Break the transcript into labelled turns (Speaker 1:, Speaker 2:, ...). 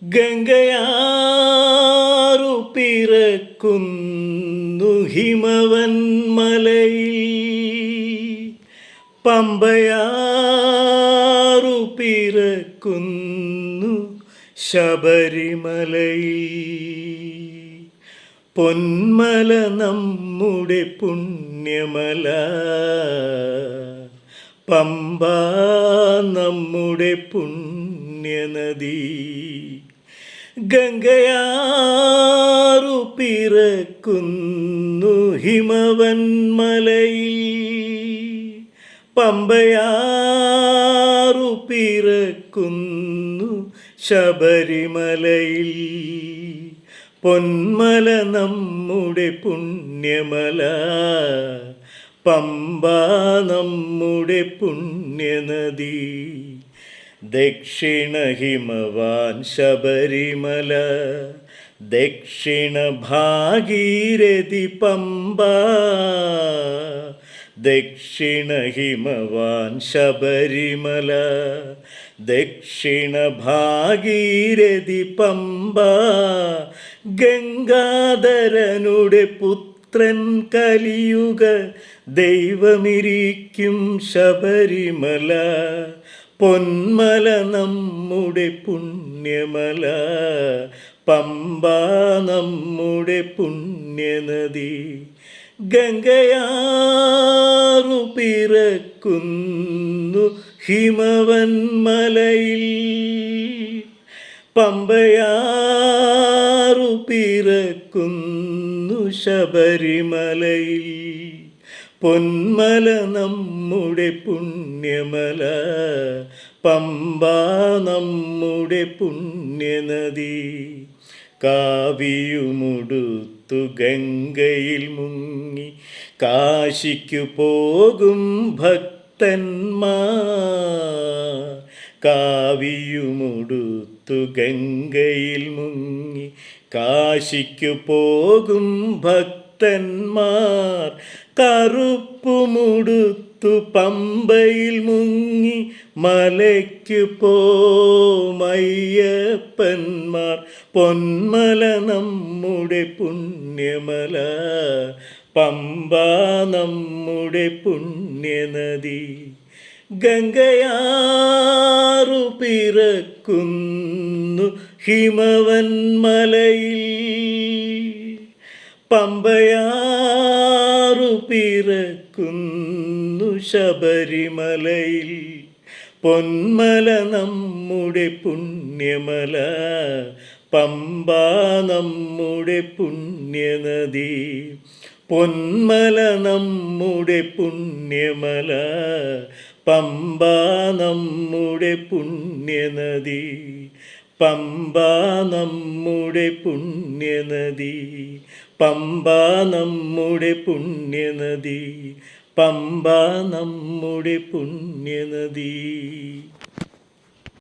Speaker 1: ഗംഗയാറു പിറക്കുന്നു ഹിമവൻ മലയിൽ, പമ്പയാറു പിറക്കുന്നു ശബരിമലയിൽ. പൊന്മല നമ്മുടെ പുണ്യമല, പമ്പ നമ്മുടെ പുണ്യനദി. ഗംഗയാറു പിറക്കുന്നു ഹിമവൻ മലയിൽ, പമ്പയാറു പിറക്കുന്നു ശബരിമലയിൽ. പൊന്മല നമ്മുടെ പുണ്യമല, പമ്പ നമ്മുടെ പുണ്യനദി. ദക്ഷിണ ഹിമവാൻ ശബരിമല, ദക്ഷിണ ഭാഗീരഥി പമ്പ. ദക്ഷിണ ഹിമവാൻ ശബരിമല, ദക്ഷിണ ഭാഗീരഥി പമ്പ. ഗംഗാധരനുടെ പുത്രൻ കലിയുഗ ദൈവമിരിക്കും ശബരിമല. പൊന്മല നമ്മുടെ പുണ്യമല, പമ്പ നമ്മുടെ പുണ്യനദി. ഗംഗയാറു പിറക്കുന്നു ഹിമവൻ മലയിൽ, പമ്പയാറു പിറക്കുന്നു ശബരിമലയിൽ. പൊന്മല നമ്മുടെ പുണ്യമല, പമ്പ നമ്മുടെ പുണ്യനദി. കാവിയുമുടുത്തു ഗംഗയിൽ മുങ്ങി കാശിക്കു പോകും ഭക്തന്മാർ. കാവിയുമുടുത്തു ഗംഗയിൽ മുങ്ങി കാശിക്കു പോകും ഭക്തന്മാർ. കറുപ്പുമുടുത്തു പമ്പയിൽ മുങ്ങി മലയ്ക്കു പോമയ്യപ്പന്മാർ. പൊന്മല നമ്മുടെ പുണ്യമല, പമ്പ നമ്മുടെ പുണ്യനദി. ഗംഗയാറു പിറക്കുന്നു ഹിമവൻ മലയിൽ, പമ്പയാറു പിറക്കുന്നു ശബരിമലയിൽ. പൊന്മല നമ്മുടെ പുണ്യമല, പമ്പ നമ്മുടെ പുണ്യനദി. പൊന്മല നമ്മുടെ പുണ്യമല, പമ്പ നമ്മുടെ പുണ്യനദി. പമ്പ നമ്മുടെ പുണ്യനദി, പമ്പ നമ്മുടെ പുണ്യനദി, പമ്പ നമ്മുടെ പുണ്യനദി.